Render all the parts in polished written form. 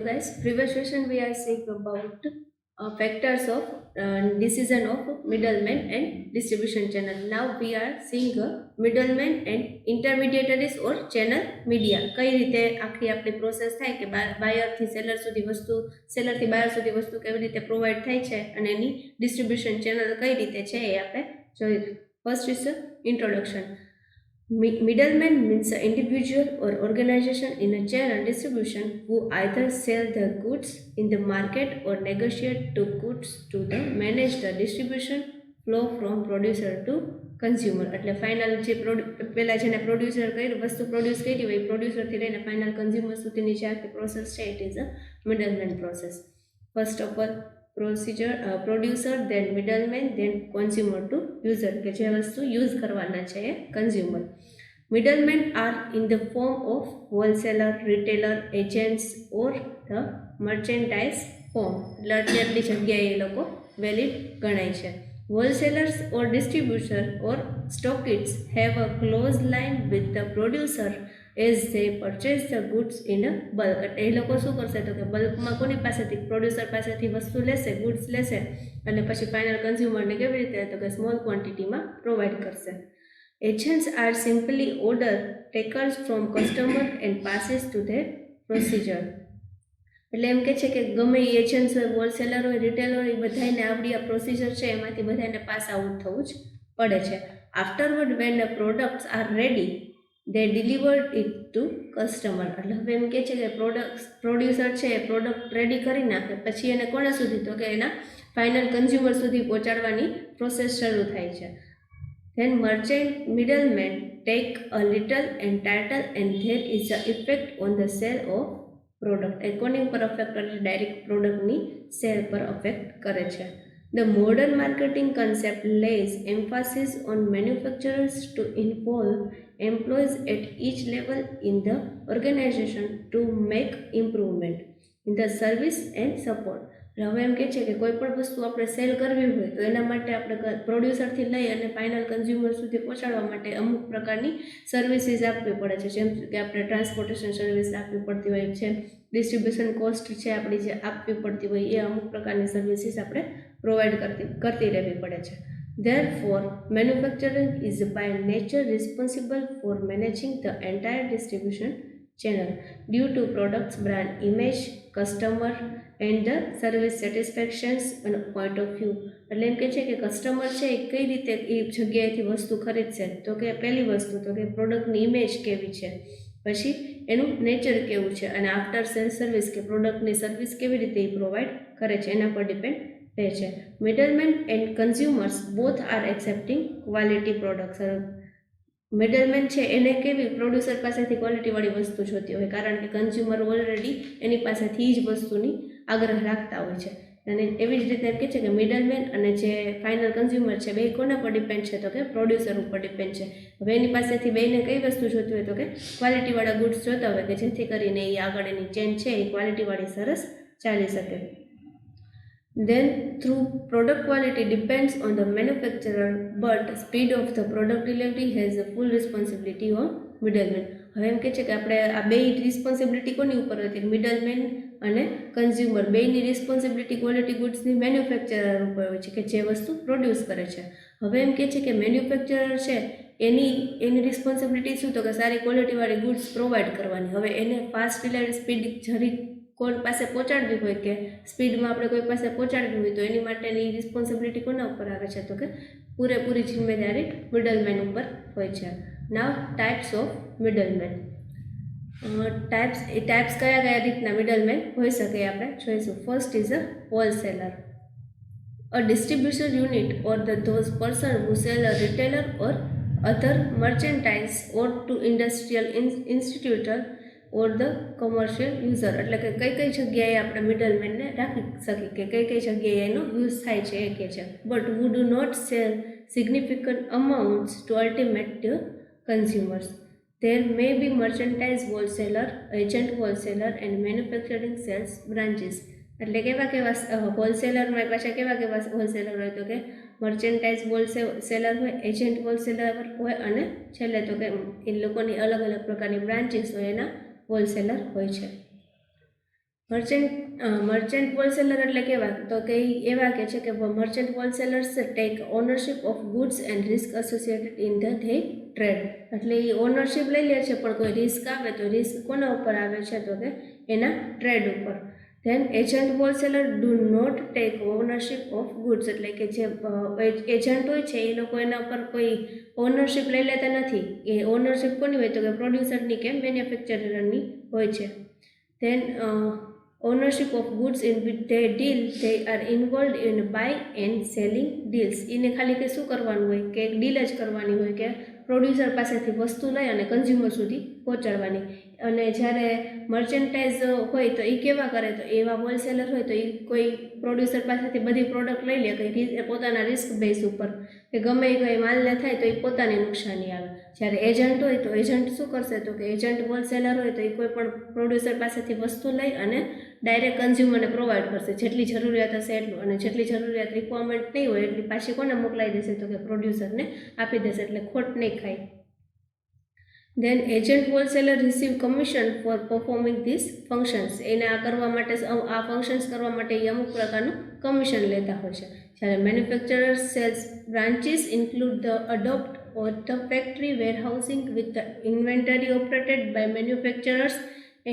guys, previous session we are seeing about factors of decision of middleman and distribution channel. Now we are seeing middleman and intermediaries or channel media. કઈ રીતે આખી આપણી process થાય કે બાયર થી seller સુધી વસ્તુ, સેલર થી બાયર સુધી વસ્તુ કેવી રીતે પ્રોવાઈડ થાય છે અને એની ડિસ્ટ્રીબ્યુશન ચેનલ કઈ રીતે છે એ આપણે જોઈશું. First is introduction. Middleman means an individual or organization in a channel distribution who either sell the goods in the market or negotiate to goods to the manage the distribution flow from producer to consumer. એટલે final જે પહેલા જેને producer કરી વસ્તુ produce કરી હોય પ્રોડ્યુસરથી લઈને final consumer સુધીની જે આખી પ્રોસેસ છે it is a middleman process. First of all producer then middleman then consumer to user કે જે વસ્તુ યુઝ કરવાના છે એ consumer. Middlemen are in the form of wholesaler, retailer, agents or the merchandise form. એટલે આટલી જગ્યાએ એ લોકો વેલિડ ગણાય છે. Wholesalers or distributor or stockists have a close line with the producer as they purchase the goods in a bulk. એટલે એ લોકો શું કરશે તો કે બલ્કમાં કોની પાસેથી પ્રોડ્યુસર પાસેથી વસ્તુ લેશે, ગુડ્સ લેશે અને પછી ફાઇનલ કન્ઝ્યુમરને કેવી રીતે તો કે સ્મોલ ક્વોન્ટિટીમાં પ્રોવાઈડ કરશે. Agents are simply order takers from customer and passes to their procedure. એટલે એમ કે છે કે ગમે એ એજન્ટ્સ હોય, હોલસેલર હોય, રિટેલર હોય, એ બધાને આપણી આ પ્રોસિજર છે એમાંથી બધાને પાસ આઉટ થવું જ પડે છે. Afterward when the products are ready they delivered it to customer. એટલે હવે એમ કે છે કે પ્રોડ્યુસર છે એ પ્રોડક્ટ રેડી કરી નાખે પછી એને કોના સુધી તો કે એના ફાઇનલ કન્ઝ્યુમર સુધી પહોંચાડવાની પ્રોસેસ શરૂ થાય છે. Then merchant middlemen take a little and title and there is an effect on the sale of product. According પર અફેક્ટ કરે છે, ડાયરેક્ટ પ્રોડક્ટની સેલ પર અફેક્ટ કરે છે. The modern marketing concept lays emphasis on manufacturers to involve employees at each level in the organization to make improvement in the service and support. હવે એમ કહે છે કે કોઈ પણ વસ્તુ આપણે સેલ કરવી હોય તો એના માટે આપણે પ્રોડ્યુસરથી લઈ અને ફાઇનલ કન્ઝ્યુમર સુધી પહોંચાડવા માટે અમુક પ્રકારની સર્વિસીસ આપવી પડે છે, જેમ કે આપણે ટ્રાન્સપોર્ટેશન સર્વિસ આપવી પડતી હોય છે, ડિસ્ટ્રીબ્યુશન કોસ્ટ છે આપણી જે આપવી પડતી હોય એ અમુક પ્રકારની સર્વિસીસ આપણે પ્રોવાઈડ કરતી રહેવી પડે છે. Therefore, manufacturing is by nature responsible for managing the entire distribution channel due to products brand image, customer and the service satisfactions and point of view. એટલે એમ કે છે કે કસ્ટમર છે એ કઈ રીતે એ જગ્યાએથી વસ્તુ ખરીદશે તો કે પહેલી વસ્તુ તો કે પ્રોડક્ટની ઇમેજ કેવી છે, પછી એનું નેચર કેવું છે અને આફ્ટર સેલ સર્વિસ કે પ્રોડક્ટની સર્વિસ કેવી રીતે એ પ્રોવાઈડ કરે છે એના પર ડિપેન્ડ રહે છે. Middleman and consumers both are accepting quality products. Middleman છે એને કેવી પ્રોડ્યુસર પાસેથી ક્વોલિટીવાળી વસ્તુ જોતી હોય કારણ કે કન્ઝ્યુમર ઓલરેડી એની પાસેથી જ વસ્તુની આગ્રહ રાખતા હોય છે. અને એવી જ રીતે એમ કહે છે કે મિડલમેન અને જે ફાઇનલ કન્ઝ્યુમર છે બે કોના પર ડિપેન્ડ છે તો કે પ્રોડ્યુસર ઉપર ડિપેન્ડ છે. હવે એની પાસેથી બેને કઈ વસ્તુ જોતી હોય તો કે ક્વોલિટીવાળા ગુડ્સ જોતા હોય કે જેથી કરીને એ આગળ એની ચેન છે એ ક્વોલિટીવાળી સરસ ચાલી શકે. Then through product quality depends on the manufacturer but speed of the product delivery has a full responsibility on middleman. હવે એમ કે છે કે આપણે આ બે રિસ્પોન્સિબિલિટી કોની ઉપર હોય કે મિડલમેન અને કન્ઝ્યુમર બેની રિસ્પોન્સિબિલિટી ક્વોલિટી ગુડ્સની મેન્યુફેક્ચરર ઉપર હોય છે કે જે વસ્તુ પ્રોડ્યુસ કરે છે. હવે એમ કે છે કે મેન્યુફેક્ચરર છે એની રિસ્પોન્સિબિલિટી શું તો કે સારી ક્વોલિટીવાળી ગુડ્સ પ્રોવાઈડ કરવાની. હવે એને ફાસ્ટ ડિલિવરી સ્પીડ જરી કોઈ પાસે પહોંચાડવી હોય કે સ્પીડમાં આપણે કોઈ પાસે પહોંચાડવી હોય તો એની માટેની રિસ્પોન્સિબિલિટી કોના ઉપર આવે છે તો કે પૂરેપૂરી જિમ્મેદારી મિડલમેન ઉપર હોય છે. Now types of middleman. Types કયા રીતના મિડલમેન હોઈ શકે આપણે જોઈશું. First is a wholesaler. A distribution unit or those person who sell a retailer or other merchandise or to industrial institutor or the commercial user. એટલે કે કઈ જગ્યાએ આપણે મિડલમેનને રાખી શકીએ કે કઈ જગ્યાએ એનો યુઝ થાય છે એ કહે છે. But we do not sell significant amounts to ultimate consumers. There may be merchandise wholesaler, agent wholesaler and manufacturing sales branches. એટલે કેવા હોલસેલરમાં પાછા કેવા હોલસેલર હોય તો કે મર્ચેન્ટાઇઝ હોલસેલર હોય, એજન્ટ હોલસેલર હોય અને છેલ્લે તો કે એ લોકોની અલગ અલગ પ્રકારની બ્રાન્ચીસ હોય એના હોલસેલર હોય છે. મર્ચન્ટ હોલસેલર એટલે કેવા, તો કે ઈ એવા કે છે કે merchant wholesalers take ownership of goods and risk associated in the they trade. એટલે એ ઓનરશિપ લઈ લે છે, પણ કોઈ રિસ્ક આવે તો રિસ્ક કોના ઉપર આવે છે, તો કે એના ટ્રેડ ઉપર. Then agent wholesaler do not take ownership of goods, એટલે કે જે એજન્ટ હોય છે એ લોકો એના ઉપર કોઈ ઓનરશિપ લઈ લેતા નથી. એ ઓનરશિપ કોની હોય, તો કે પ્રોડ્યુસરની કે મેન્યુફેક્ચરરની હોય છે. Then ownership of goods in which they deal, they are involved in buy and selling deals. એને ખાલી કે શું કરવાનું હોય, કે એક ડીલ જ કરવાની હોય, કે પ્રોડ્યુસર પાસેથી વસ્તુ લઈ અને કન્ઝ્યુમર સુધી પહોંચાડવાની. અને જ્યારે મર્ચન્ટાઇઝ હોય તો એ કેવા કરે, તો એવા હોલસેલર હોય તો એ કોઈ પ્રોડ્યુસર પાસેથી બધી પ્રોડક્ટ લઈ લે, કે પોતાના રિસ્ક બેઝ ઉપર, કે ગમે એ કંઈ માલને થાય તો એ પોતાને નુકસાની આવે. જ્યારે એજન્ટ હોય તો એજન્ટ શું કરશે, તો કે એજન્ટ હોલસેલર હોય તો એ કોઈ પણ પ્રોડ્યુસર પાસેથી વસ્તુ લઈ અને ડાયરેક્ટ કન્ઝ્યુમરને પ્રોવાઈડ કરશે, જેટલી જરૂરિયાત હશે એટલું. અને જેટલી જરૂરિયાત રિક્વાયરમેન્ટ નહીં હોય એટલી પાછી કોને મોકલાઈ દેશે, તો કે પ્રોડ્યુસરને આપી દેશે, એટલે ખોટ નહીં ખાય. Then agent wholesaler receive commission for performing this functions. એને આ કરવા માટે, આ ફંક્શન્સ કરવા માટે એ અમુક પ્રકારનું કમિશન લેતા હોય છે. જ્યારે manufacturer sales branches include the adopt or the factory warehousing with the inventory operated by manufacturers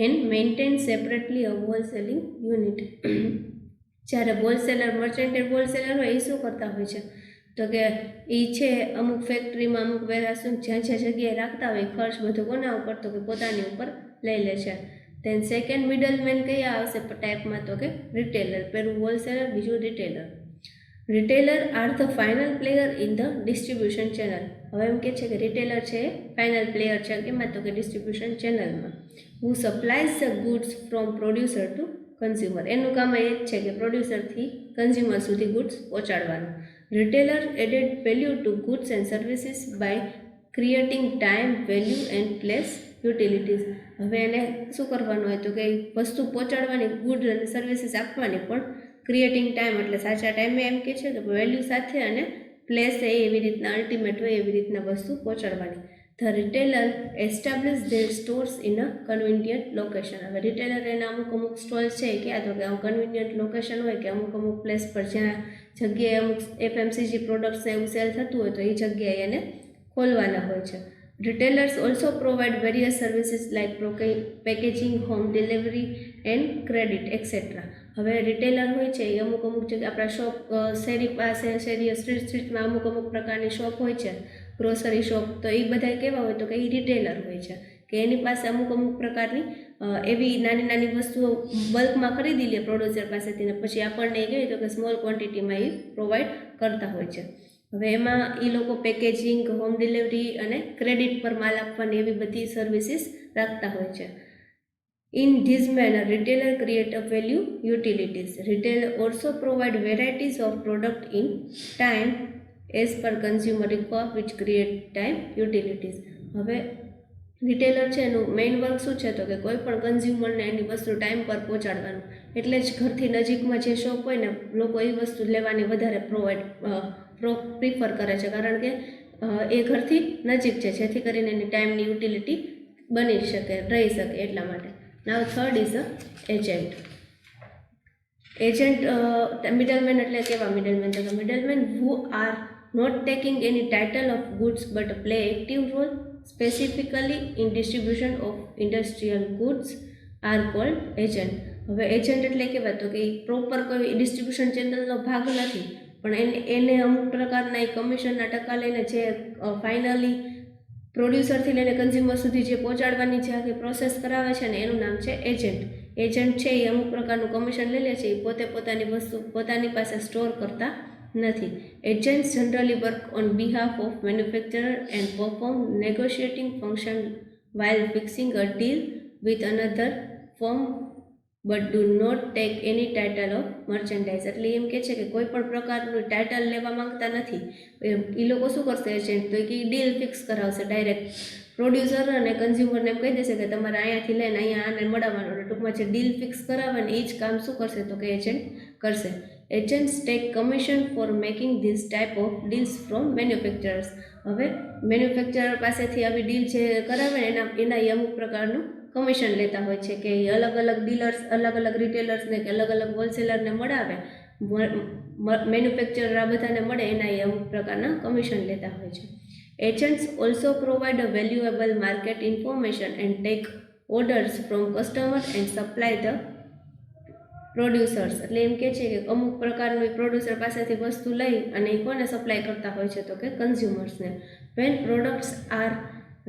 and maintained separately a wholesaling unit. જ્યારે હોલસેલર, મર્ચન્ટ હોલસેલર હોય એ શું કરતા હોય છે, તો કે એ છે અમુક ફેક્ટરીમાં, અમુક વેરહાઉસિંગ જ્યાં જગ્યાએ રાખતા હોય, ખર્ચ બધો કોના ઉપર, તો કે પોતાની ઉપર લઈ લે છે. ધેન સેકન્ડ મિડલમેન કયા આવશે ટાઈપમાં, તો કે રિટેલર. પહેલું હોલસેલર, બીજું retailer. Retailer are the final player in the distribution channel. હવે એમ કે છે કે રિટેલર છે ફાઇનલ પ્લેયર છે, કેમાં, તો કે ડિસ્ટ્રીબ્યુશન ચેનલમાં. Who supplies the goods from producer to consumer. એનું કામ એ જ છે કે પ્રોડ્યુસરથી કન્ઝ્યુમર સુધી ગુડ્સ પહોંચાડવાનું. Retailer added value to goods and services by creating time, value and place utilities. હવે એને શું કરવાનું હોય, તો કે વસ્તુ પહોંચાડવાની, ગુડ્સ અને સર્વિસીસ આપવાની, પણ ક્રિએટિંગ ટાઈમ એટલે સાચા ટાઈમે એમ કે છે, તો વેલ્યુ સાથે, અને પ્લેસ એવી રીતના અલ્ટિમેટ હોય એવી રીતના વસ્તુ પહોંચાડવાની. The retailer establish there stores in a convenient location. હવે રિટેલર એના અમુક સ્ટોર્સ છે ક્યાં, તો કે કન્વિનિયન્ટ લોકેશન હોય, કે અમુક પ્લેસ પર જ્યાં જગ્યાએ અમુક એફએમસીજી પ્રોડક્ટ્સને એવું સેલ થતું હોય તો એ જગ્યાએ એને ખોલવાના હોય છે. Retailers also provide various services like packaging, home delivery and credit etc. હવે રિટેલર હોય છે એ અમુક જગ્યાએ આપણા શોપ, શેરી પાસે, શેરી સ્ટ્રીટમાં અમુક પ્રકારની શોપ હોય છે, ગ્રોસરી શોપ, તો એ બધા કેવા હોય, તો કે એ રિટેલર હોય છે, કે એની પાસે અમુક પ્રકારની એવી નાની વસ્તુઓ બલ્કમાં ખરીદી લે પ્રોડ્યુસર પાસેથી, ને પછી આપણને એ કહેવાય તો કે સ્મોલ ક્વોન્ટિટીમાં એ પ્રોવાઈડ કરતા હોય છે. હવે એમાં એ લોકો પેકેજિંગ, હોમ ડિલિવરી અને ક્રેડિટ પર માલ આપવાની એવી બધી સર્વિસીસ રાખતા હોય છે. In this manner, retailer create a value utilities. Retailer also provide varieties of product in time as per consumer require which create time utilities. હવે રિટેલર છે એનું મેઇન વર્ક શું છે, તો કે કોઈ પણ કન્ઝ્યુમરને એની વસ્તુ ટાઈમ પર પહોંચાડવાનું. એટલે જ ઘરથી નજીકમાં જે શોપ હોય ને, લોકો એ વસ્તુ લેવાની વધારે પ્રિફર કરે છે, કારણ કે એ ઘરથી નજીક છે, જેથી કરીને એની ટાઈમની યુટિલિટી બની શકે, રહી શકે, એટલા માટે. Now third is a agent. Agent middleman એટલે કેવા મિડલમેન, તો middleman who are not taking any title of goods but play active role specifically in distribution of industrial goods are called agent. હવે એજન્ટ એટલે કેવા, તો કે proper કોઈ distribution ચેનલનો ભાગ નથી, પણ એને અમુક પ્રકારના એ કમિશનના ટકા લઈને જે ફાઇનલી પ્રોડ્યુસરથી લઈને કન્ઝ્યુમર સુધી જે પહોંચાડવાની જે આખી પ્રોસેસ કરાવે છે ને, એનું નામ છે એજન્ટ. એજન્ટ છે એ અમુક પ્રકારનું કમિશન લઈ લે છે, એ પોતાની વસ્તુ પોતાની પાસે સ્ટોર કરતા નથી. Agents generally work on behalf of manufacturer and perform negotiating function while fixing a deal with another firm but do not take any title of merchandise. એટલે એમ કે છે કે કોઈ પણ પ્રકારનું ટાઇટલ લેવા માંગતા નથી. એ લોકો શું કરશે એજન્ટ, તો કે ડીલ ફિક્સ કરાવશે ડાયરેક્ટ પ્રોડ્યુસર અને કન્ઝ્યુમરને એમ કહી દેશે કે તમારે અહીંયાથી લઈને અહીંયા આને મળવાનું. ટૂંકમાં જે ડીલ ફિક્સ કરાવે ને એ જ કામ શું કરશે, તો કે એજન્ટ કરશે. Agents take commission for making this type of deals from manufacturers. હવે મેન્યુફેક્ચરર પાસેથી આવી ડીલ જે કરાવે ને એના અમુક પ્રકારનું કમિશન લેતા હોય છે કે અલગ અલગ ડીલર્સ અલગ અલગ રિટેલર્સને કે અલગ અલગ હોલસેલરને મળાવે, મેન્યુફેક્ચરર આ બધાને મળે એના એ અમુક પ્રકારના કમિશન લેતા હોય છે. Agents also provide a valuable market information and take orders from customer and supply the producers. એટલે એમ કે છે કે અમુક પ્રકારનું પ્રોડ્યુસર પાસેથી વસ્તુ લઈ અને એ કોને સપ્લાય કરતા હોય છે તો કે કન્ઝ્યુમર્સને. When products are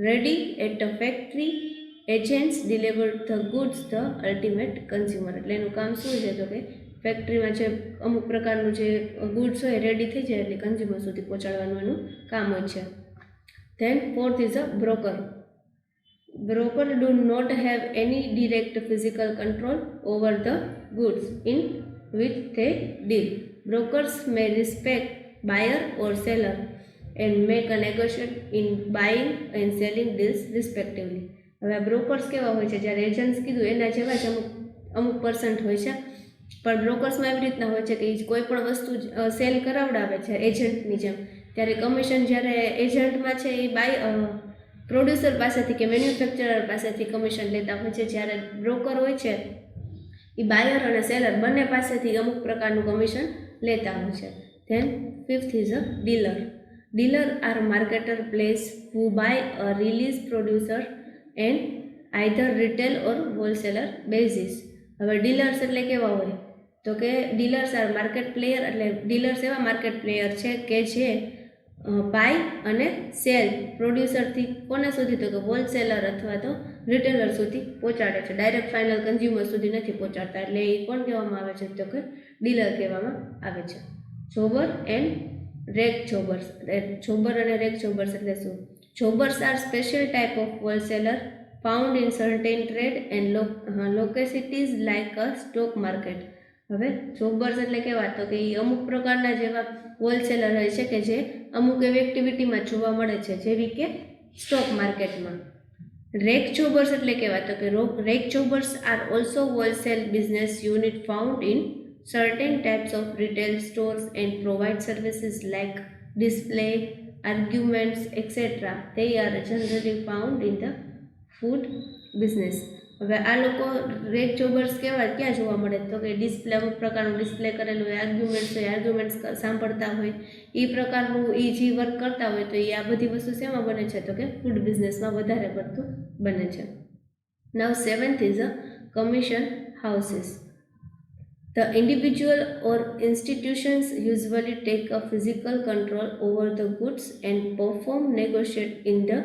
ready at a factory, agents deliver the goods the ultimate consumer. એટલે એનું કામ શું છે તો કે ફેક્ટરીમાં જે અમુક પ્રકારનું જે ગુડ્સ હોય રેડી થઈ જાય એટલે કન્ઝ્યુમર સુધી પહોંચાડવાનું એનું કામ હોય છે. Then fourth is a broker. Broker do not have any direct physical control over the goods in which they deal. Brokers may respect buyer or seller and make a negotiation in buying and selling deals respectively. હવે આ brokers કેવા હોય છે, જ્યારે agents કીધું એના જેવા જ અમુક પર્સન્ટ હોય છે, પણ બ્રોકર્સમાં એવી રીતના હોય છે કે કોઈ પણ વસ્તુ સેલ કરાવડાવે છે એજન્ટની જેમ, ત્યારે કમિશન જ્યારે એજન્ટમાં છે એ પ્રોડ્યુસર પાસેથી કે મેન્યુફેક્ચરર પાસેથી કમિશન લેતા હોય છે, જ્યારે બ્રોકર હોય છે એ બાયર અને સેલર બંને પાસેથી અમુક પ્રકારનું કમિશન લેતા હોય છે. Then fifth is a dealer. Dealer are marketer place who buy a release producer and either retail or wholesaler basis. હવે ડીલર્સ એટલે કેવા હોય તો કે ડીલર્સ આર માર્કેટ પ્લેયર. એટલે ડીલર્સ એવા માર્કેટ પ્લેયર છે કે જે બાય અને સેલ પ્રોડ્યુસરથી કોને સુધી તો કે હોલસેલર અથવા તો રિટેલર સુધી પહોંચાડે છે, ડાયરેક્ટ ફાઇનલ કન્ઝ્યુમર સુધી નથી પહોંચાડતા. એટલે એ કોણ કહેવામાં આવે છે તો કે ડીલર કહેવામાં આવે છે. Jobber and rack jobbers. Jobber અને રેક જોબર્સ એટલે શું? Jobbers are special type of wholesaler found in certain trade and localities like a stock market. હવે જોબર્સ એટલે કેવા તો કે એ અમુક પ્રકારના જેવા હોલસેલર હોય છે કે જે અમુક એવી એક્ટિવિટીમાં જોવા મળે છે, જેવી કે સ્ટોક માર્કેટમાં. રેક જોબર્સ એટલે કેવા તો કે rack jobbers are also wholesale business unit found in certain types of retail stores and provide services like display, arguments, etc. They are generally found in the food business. હવે આ લોકો rack જોબર્સ ક્યાં જોવા મળે તો કે ડિસ્પ્લે, અમુક પ્રકારનું ડિસ્પ્લે કરેલું હોય, આર્ગ્યુમેન્ટ્સ સાંભળતા હોય, એ પ્રકારનું એ જે વર્ક કરતા હોય તો એ આ બધી વસ્તુ શેમાં બને છે તો કે ફૂડ બિઝનેસમાં વધારે પડતું બને છે. Now seventh is a commission houses. The individual or institutions usually take a physical control over the goods and perform negotiate in the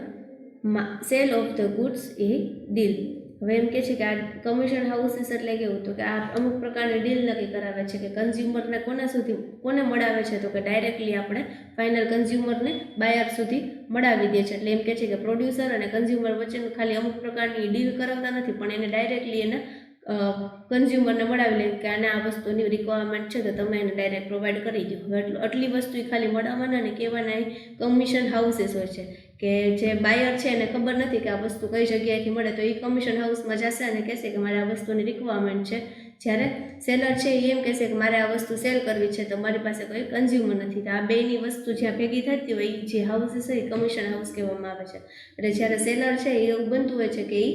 sale of the goods a deal. હવે એમ કે છે કે આ કમિશન હાઉસીસ એટલે કેવું તો કે આ અમુક પ્રકારની ડીલ નક્કી કરાવે છે કે કન્ઝ્યુમરને કોને મળાવે છે તો કે ડાયરેક્ટલી આપણે ફાઇનલ કન્ઝ્યુમરને બાયર સુધી મળાવી દે છે. એટલે એમ કે છે કે પ્રોડ્યુસર અને કન્ઝ્યુમર વચ્ચેનું ખાલી અમુક પ્રકારની ડીલ કરાવતા નથી, પણ એને ડાયરેક્ટલી એને કન્ઝ્યુમરને મળાવી લે કે આને આ વસ્તુની રિક્વાયરમેન્ટ છે તો તમે એને ડાયરેક્ટ પ્રોવાઈડ કરી દો. આટલી વસ્તુ એ ખાલી મળાવવાના ને કહેવાના એ કમિશન હાઉસીસ હોય છે કે જે બાયર છે એને ખબર નથી કે આ વસ્તુ કઈ જગ્યાએથી મળે, તો એ કમિશન હાઉસમાં જશે અને કહેશે કે મારે આ વસ્તુની રિક્વાયરમેન્ટ છે. જ્યારે સેલર છે એ એમ કહેશે કે મારે આ વસ્તુ સેલ કરવી છે તો મારી પાસે કોઈ કન્ઝ્યુમર નથી. તો આ બેની વસ્તુ જ્યાં ભેગી થતી હોય એ જે હાઉસીસ હોય એ કમિશન હાઉસ કહેવામાં આવે છે. એટલે જ્યારે સેલર છે એ એવું બનતું હોય છે કે એ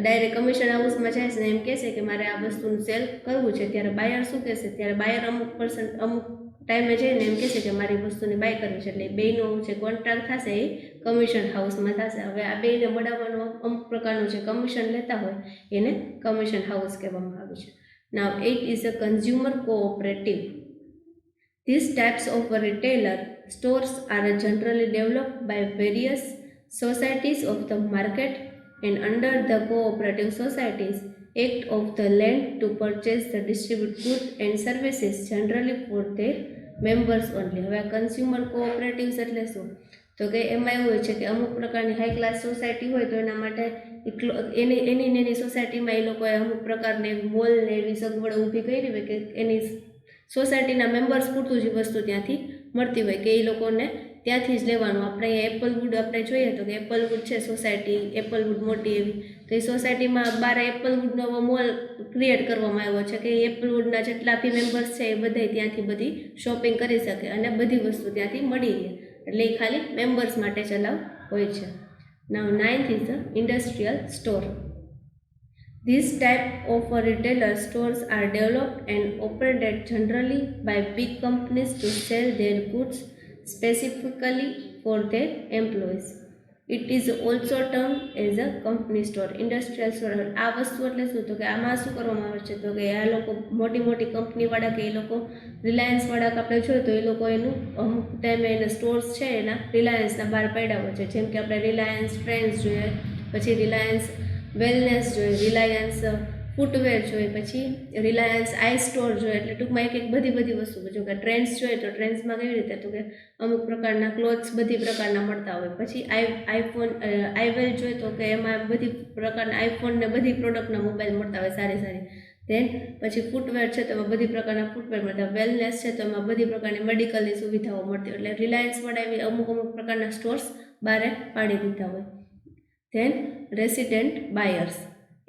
ડાયરેક્ટ કમિશન હાઉસમાં જાય છે ને એમ કહેશે કે મારે આ વસ્તુનું સેલ કરવું છે, ત્યારે બાયર શું કહેશે, ત્યારે બાયર અમુક ટાઈમે જઈને એમ કહેશે કે મારી વસ્તુની બાય કરવી છે. એટલે બેનો જે કોન્ટ્રાક્ટ થશે એ કમિશન હાઉસમાં થશે. હવે આ બેને મળાવવાનું અમુક પ્રકારનું જે કમિશન લેતા હોય એને કમિશન હાઉસ કહેવામાં આવે છે. Now 8 is a consumer cooperative. These types of retailer stores are generally developed by various societies of the market and under the cooperative societies act of the land to purchase the distribute goods and services generally for their members only. હવે આ consumer cooperatives એટલે શું તો કે એમાં એવું હોય છે કે અમુક પ્રકારની હાઈ ક્લાસ સોસાયટી હોય તો એના માટે એની સોસાયટીમાં એ લોકોએ અમુક પ્રકારની મોલ ને એવી સગવડો ઊભી કરી હોય કે એની સોસાયટીના મેમ્બર્સ પૂરતું જ વસ્તુ ત્યાંથી મળતી હોય કે એ લોકોને ત્યાંથી જ લેવાનું. આપણે એપલવુડ આપણે જોઈએ તો કે એપલવુડ છે સોસાયટી, એપલવુડ મોટી એવી, તો એ સોસાયટીમાં બાર એપલવુડનો મોલ ક્રિએટ કરવામાં આવ્યો છે કે એપલવુડના જેટલા બી મેમ્બર્સ છે એ બધા ત્યાંથી બધી શોપિંગ કરી શકે અને બધી વસ્તુ ત્યાંથી મળી રહે. એટલે એ ખાલી મેમ્બર્સ માટે ચલાવ હોય છે. નાવ 9th is the industrial store. This type of retailer stores are developed and operated generally by big companies to sell their goods specifically for their employees. It is also termed as a company store, industrial store. આ વસ્તુ એટલે શું તો કે આમાં શું કરવામાં આવે છે તો કે આ લોકો મોટી મોટી કંપનીવાળા કે એ લોકો રિલાયન્સવાળા કે આપણે જોઈએ તો એ લોકો એનું અમુક ટાઈમે એના સ્ટોર્સ છે એના રિલાયન્સના બહાર પડ્યા હોય છે. જેમ કે આપણે રિલાયન્સ ટ્રેન્ડ્સ જોઈએ, પછી રિલાયન્સ વેલનેસ જોઈએ, રિલાયન્સ ફૂટવેર જોઈએ, પછી રિલાયન્સ આઈ સ્ટોર જોઈએ. એટલે ટૂંકમાં એક બધી વસ્તુ. જો કે ટ્રેન્ડ્સ જોઈએ તો ટ્રેન્ડ્સમાં કેવી રીતે તો કે અમુક પ્રકારના ક્લોથ્સ બધી પ્રકારના મળતા હોય. પછી આઈવેલ જોઈએ તો કે એમાં બધી પ્રકારના આઈફોન ને બધી પ્રોડક્ટના મોબાઈલ મળતા હોય સારી. ધેન પછી ફૂટવેર છે તો એમાં બધી પ્રકારના ફૂટવેર મળતા હોય. વેલનેસ છે તો એમાં બધી પ્રકારની મેડિકલની સુવિધાઓ મળતી હોય. એટલે રિલાયન્સવાળા એવી અમુક પ્રકારના સ્ટોર્સ બહાર પાડી દીધા હોય. Then resident buyers,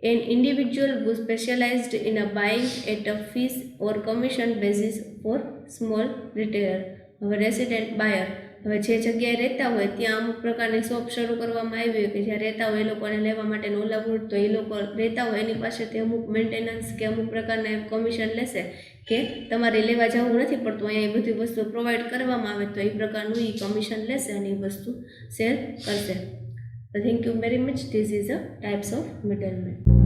an individual who specialized in a buying at a fees or commission basis for small retailer. હવે રેસિડેન્ટ બાયર, હવે જે જગ્યાએ રહેતા હોય ત્યાં અમુક પ્રકારની શોપ શરૂ કરવામાં આવી હોય કે જ્યાં રહેતા હોય એ લોકોને લેવા માટેનું ઓલાવૂડ, તો એ લોકો રહેતા હોય એની પાસેથી અમુક મેન્ટેનન્સ કે અમુક પ્રકારના કમિશન લેશે કે તમારે લેવા જવું નથી પડતું, અહીંયા એ બધી વસ્તુ પ્રોવાઈડ કરવામાં આવે તો એ પ્રકારનું એ કમિશન લેશે અને એ વસ્તુ સેલ કરશે. Thank you very much. This is a types of middleman.